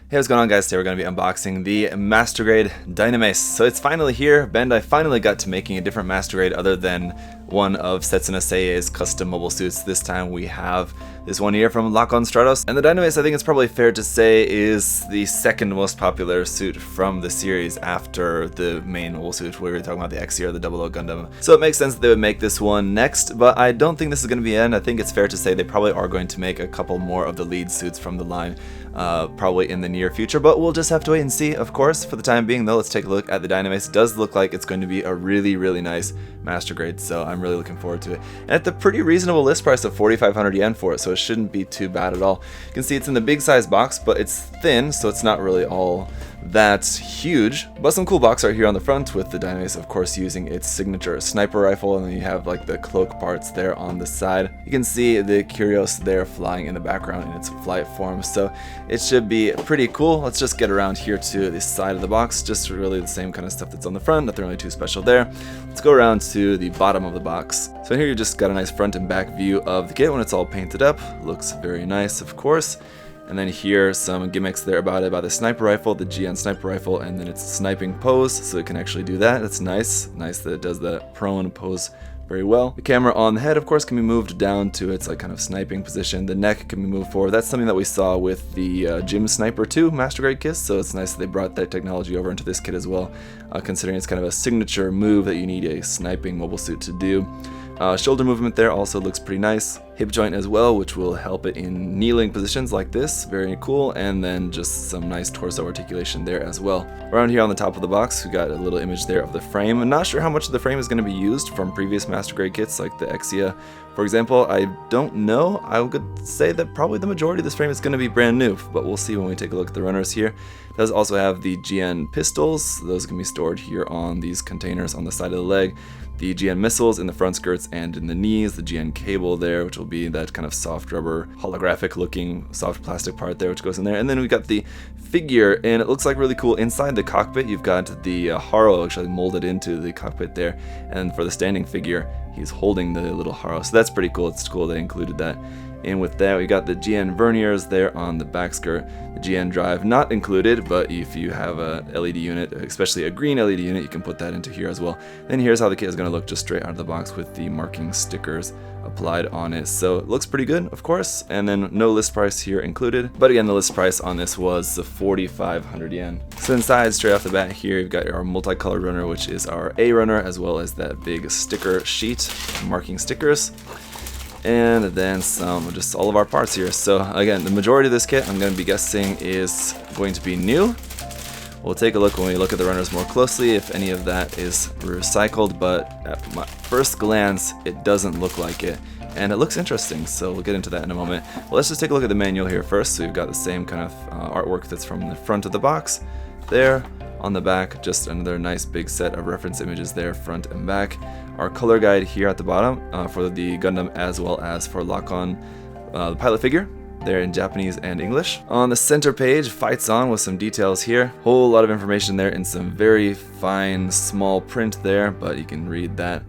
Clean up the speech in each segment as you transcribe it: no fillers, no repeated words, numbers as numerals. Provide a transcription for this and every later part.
Hey, what's going on, guys? Today we're going to be unboxing the Master Grade Dynames. So it's finally here. Bandai finally got to making a different Master Grade other than one of Setsuna Seiei's custom mobile suits. This time we have this one here from Lock on Stratos. And the Dynames, I think it's probably fair to say, is the second most popular suit from the series after the main mobile suit, where we were talking about the XE or the 00 Gundam. So it makes sense that they would make this one next, but I don't think this is going to be it. I think it's fair to say they probably are going to make a couple more of the lead suits from the line, probably in the near future, but we'll just have to wait and see, of course. For the time being, though, let's take a look at the Dynames. It does look like it's going to be a really nice Master Grade, so I'm really looking forward to it. And at the pretty reasonable list price of 4,500 yen for it, so it shouldn't be too bad at all. You can see it's in the big size box, but it's thin, so it's not really all that huge. But some cool box art here on the front with the Dynames, of course, using its signature sniper rifle, and then you have like the cloak parts there on the side. You can see the Curios there flying in the background in its flight form, so it should be pretty cool. Let's just get around here to the side of the box, just really the same kind of stuff that's on the front, nothing really too special there. Let's go around to the bottom of the box. So here you just got a nice front and back view of the kit when it's all painted up. Looks very nice, of course. And then here some gimmicks there about the sniper rifle, the GN sniper rifle, and then its sniping pose, so it can actually do that. That's nice. Nice that it does that prone pose very well. The camera on the head, of course, can be moved down to its kind of sniping position. The neck can be moved forward. That's something that we saw with the Gym Sniper 2 Master Grade kit, so it's nice that they brought that technology over into this kit as well, considering it's kind of a signature move that you need a sniping mobile suit to do. Shoulder movement there also looks pretty nice. Hip joint as well, which will help it in kneeling positions like this. Very cool. And then just some nice torso articulation there as well. Around here on the top of the box, we got a little image there of the frame. I'm not sure how much of the frame is going to be used from previous Master Grade kits like the XE, for example. I don't know. I would say that probably the majority of this frame is going to be brand new, but we'll see when we take a look at the runners here. It does also have the GN pistols. Those can be stored here on these containers on the side of the leg. The GN missiles in the front skirts and in the knees, the GN cable there, which will be that kind of soft rubber, holographic looking soft plastic part there, which goes in there. And then we got the figure, and it looks like really cool. Inside the cockpit, you've got the Haro actually molded into the cockpit there. And for the standing figure, he's holding the little Haro. So that's pretty cool. It's cool they included that. And with that, we got the GN verniers there on the back skirt. The GN drive not included, but if you have a LED unit, especially a green LED unit, you can put that into here as well. Then here's how the kit is going to look just straight out of the box with the marking stickers applied on it. So it looks pretty good, of course, and then no list price here included. But again, the list price on this was 4,500 yen. So inside, straight off the bat here, you've got our multicolored runner, which is our A runner, as well as that big sticker sheet marking stickers. And then some, just all of our parts here. So again, the majority of this kit, I'm going to be guessing, is going to be new. We'll take a look when we look at the runners more closely if any of that is recycled, but at my first glance, it doesn't look like it. And it looks interesting, so we'll get into that in a moment. Well, let's just take a look at the manual here first. So we've got the same kind of artwork that's from the front of the box there. On the back, just another nice big set of reference images there, front and back. Our color guide here at the bottom for the Gundam, as well as for Lock-On, the pilot figure there in Japanese and English. On the center page, Fights On with some details here. Whole lot of information there in some very fine small print there, but you can read that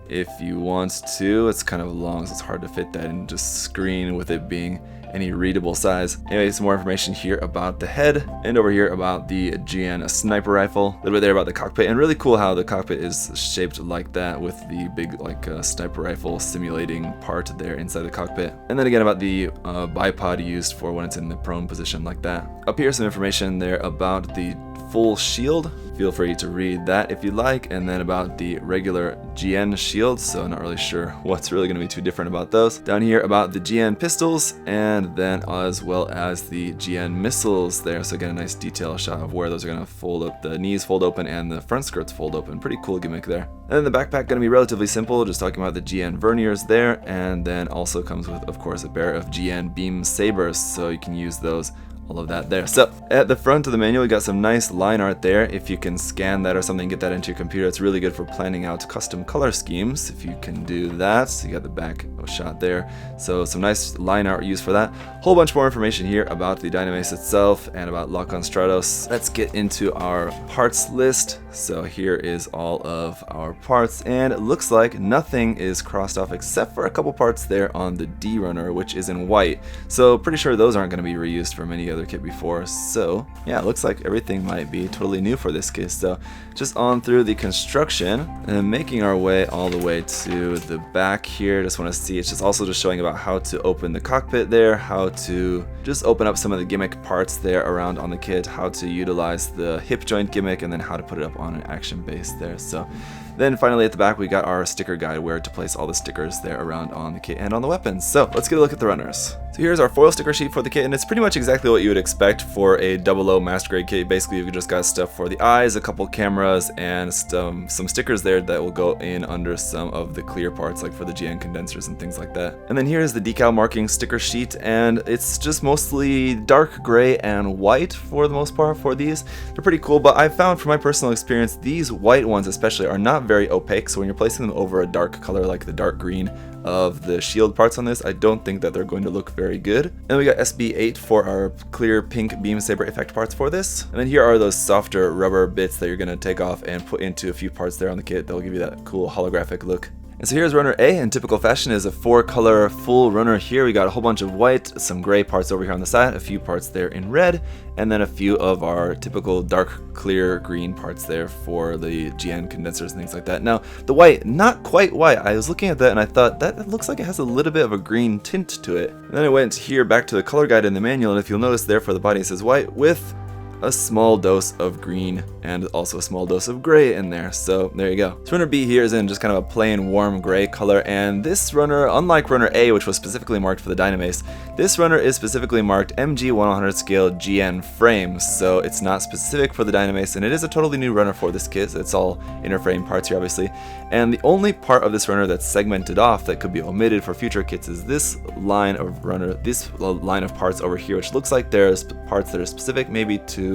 if you want to. It's kind of long, so it's hard to fit that into screen with it being any readable size. Anyway, some more information here about the head, and over here about the GN sniper rifle. A little bit there about the cockpit, and really cool how the cockpit is shaped like that with the big sniper rifle simulating part there inside the cockpit. And then again about the bipod used for when it's in the prone position like that. Up here, some information there about the full shield. Feel free to read that if you'd like, and then about the regular GN shield, so not really sure what's really going to be too different about those. Down here about the GN pistols, and then as well as the GN missiles there, so again a nice detail shot of where those are going to fold up, the knees fold open and the front skirts fold open. Pretty cool gimmick there. And then the backpack going to be relatively simple, just talking about the GN verniers there, and then also comes with, of course, a pair of GN beam sabers, so you can use those. All of that there. So at the front of the manual, we got some nice line art there. If you can scan that or something, get that into your computer, it's really good for planning out custom color schemes. If you can do that, so you got the back shot there. So some nice line art used for that. Whole bunch more information here about the Dynames itself and about Lock on Stratos. Let's get into our parts list. So here is all of our parts, and it looks like nothing is crossed off except for a couple parts there on the D runner, which is in white. So pretty sure those aren't going to be reused for many other kit before. So yeah, it looks like everything might be totally new for this kit. So just on through the construction and making our way all the way to the back here. Just want to see, it's just also just showing about how to open the cockpit there, how to just open up some of the gimmick parts there around on the kit, how to utilize the hip joint gimmick, and then how to put it up on an action base there. So then finally at the back we got our sticker guide where to place all the stickers there around on the kit and on the weapons. So let's get a look at the runners. So here's our foil sticker sheet for the kit, and it's pretty much exactly what you would expect for a 00 Master Grade kit. Basically you've just got stuff for the eyes, a couple cameras, and some stickers there that will go in under some of the clear parts, like for the GN condensers and things like that. And then here's the decal marking sticker sheet, and it's just mostly dark gray and white for the most part for these. They're pretty cool, but I've found from my personal experience these white ones especially are not very opaque, so when you're placing them over a dark color like the dark green of the shield parts on this, I don't think that they're going to look very good. And we got SB8 for our clear pink beam saber effect parts for this. And then here are those softer rubber bits that you're going to take off and put into a few parts there on the kit that will give you that cool holographic look. And so here's runner A. In typical fashion is a 4-color full runner here. We got a whole bunch of white, some gray parts over here on the side, a few parts there in red, and then a few of our typical dark clear green parts there for the GN condensers and things like that. Now the white, not quite white. I was looking at that and I thought that looks like it has a little bit of a green tint to it. And then I went here back to the color guide in the manual, and if you'll notice there for the body it says white with a small dose of green and also a small dose of gray in there. So there you go. So runner B here is in just kind of a plain warm gray color, and this runner, unlike runner A, which was specifically marked for the Dynames, this runner is specifically marked MG100 scale GN frames, so it's not specific for the Dynames, and it is a totally new runner for this kit. It's all inner frame parts here obviously, and the only part of this runner that's segmented off that could be omitted for future kits is this line of runner, this line of parts over here, which looks like there's parts that are specific maybe to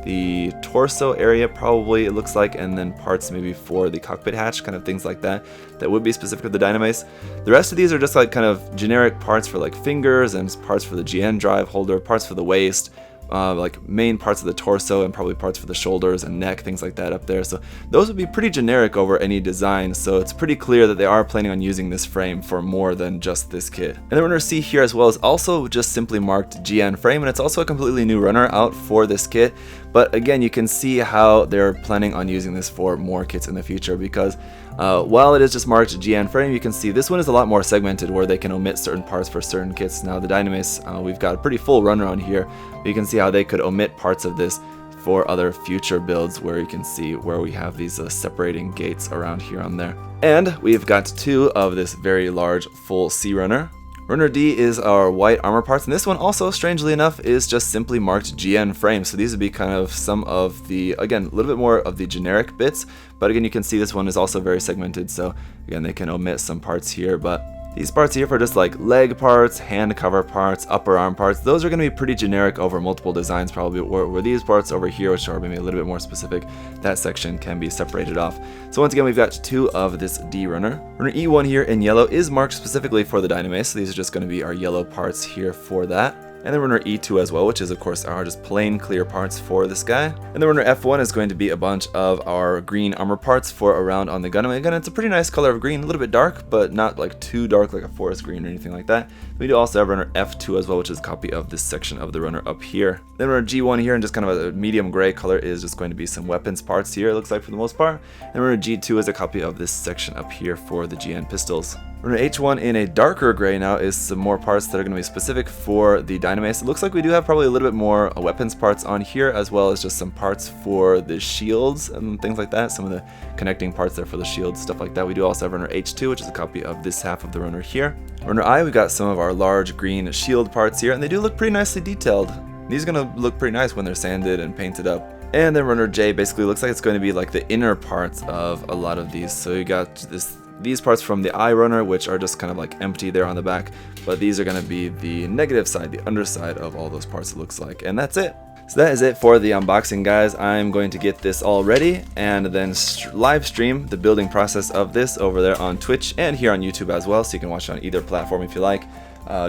the torso area, probably it looks like, and then parts maybe for the cockpit hatch, kind of things like that would be specific to the Dynames. The rest of these are just like kind of generic parts for like fingers and parts for the GN drive holder, parts for the waist, like main parts of the torso, and probably parts for the shoulders and neck, things like that up there. So those would be pretty generic over any design, so it's pretty clear that they are planning on using this frame for more than just this kit. And the runner C here as well is also just simply marked GN frame, and it's also a completely new runner out for this kit. But again, you can see how they're planning on using this for more kits in the future, because while it is just marked GN frame, you can see this one is a lot more segmented where they can omit certain parts for certain kits. Now the Dynames, we've got a pretty full runner on here, but you can see how they could omit parts of this for other future builds, where you can see where we have these separating gates around here on there. And we've got 2 of this very large full C runner. Runner D is our white armor parts, and this one also, strangely enough, is just simply marked GN frame. So these would be kind of some of the, again, a little bit more of the generic bits, but again, you can see this one is also very segmented, so again, they can omit some parts here, but these parts here for just like leg parts, hand cover parts, upper arm parts, those are going to be pretty generic over multiple designs probably, where these parts over here, which are maybe a little bit more specific, that section can be separated off. So once again, we've got 2 of this D runner. Runner E1 here in yellow is marked specifically for the Dynames, so these are just going to be our yellow parts here for that. And then runner E2 as well, which is of course our just plain clear parts for this guy. And then runner F1 is going to be a bunch of our green armor parts for around on the Gundam. Again, it's a pretty nice color of green, a little bit dark, but not like too dark like a forest green or anything like that. We do also have runner F2 as well, which is a copy of this section of the runner up here. Then runner G1 here in just kind of a medium gray color is just going to be some weapons parts here, it looks like, for the most part. And runner G2 is a copy of this section up here for the GN pistols. Runner H1 in a darker gray now is some more parts that are going to be specific for the Dynames. It looks like we do have probably a little bit more weapons parts on here, as well as just some parts for the shields and things like that. Some of the connecting parts there for the shields, stuff like that. We do also have runner H2, which is a copy of this half of the runner here. Runner I, we got some of our large green shield parts here, and they do look pretty nicely detailed. These are going to look pretty nice when they're sanded and painted up. And then runner J basically looks like it's going to be like the inner parts of a lot of these. So you got these parts from the eye runner, which are just kind of like empty there on the back, but these are going to be the negative side, the underside of all those parts, it looks like. And that's it. So that is it for the unboxing, guys. I'm going to get this all ready and then live stream the building process of this over there on Twitch and here on YouTube as well, so you can watch it on either platform if you like.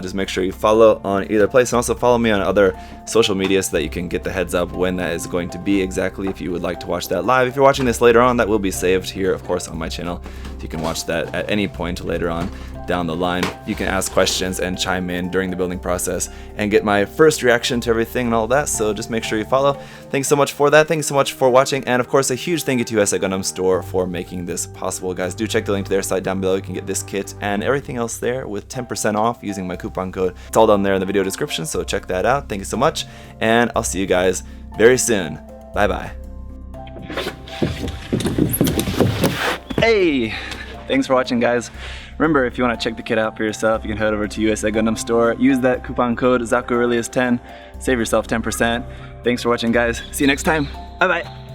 Just make sure you follow on either place, and also follow me on other social media so that you can get the heads up when that is going to be exactly, if you would like to watch that live. If you're watching this later on, that will be saved here, of course, on my channel. You can watch that at any point later on down the line. You can ask questions and chime in during the building process and get my first reaction to everything and all that, so just make sure you follow. Thanks so much for that. Thanks so much for watching, and of course a huge thank you to US at Gundam Store for making this possible. Guys, do check the link to their site down below. You can get this kit and everything else there with 10% off using my coupon code. It's all down there in the video description, so check that out. Thank you so much, and I'll see you guys very soon. Bye bye. Hey! Thanks for watching, guys. Remember, if you want to check the kit out for yourself, you can head over to US at Gundam Store. Use that coupon code ZakuAurelius10. Save yourself 10%. Thanks for watching, guys. See you next time. Bye bye.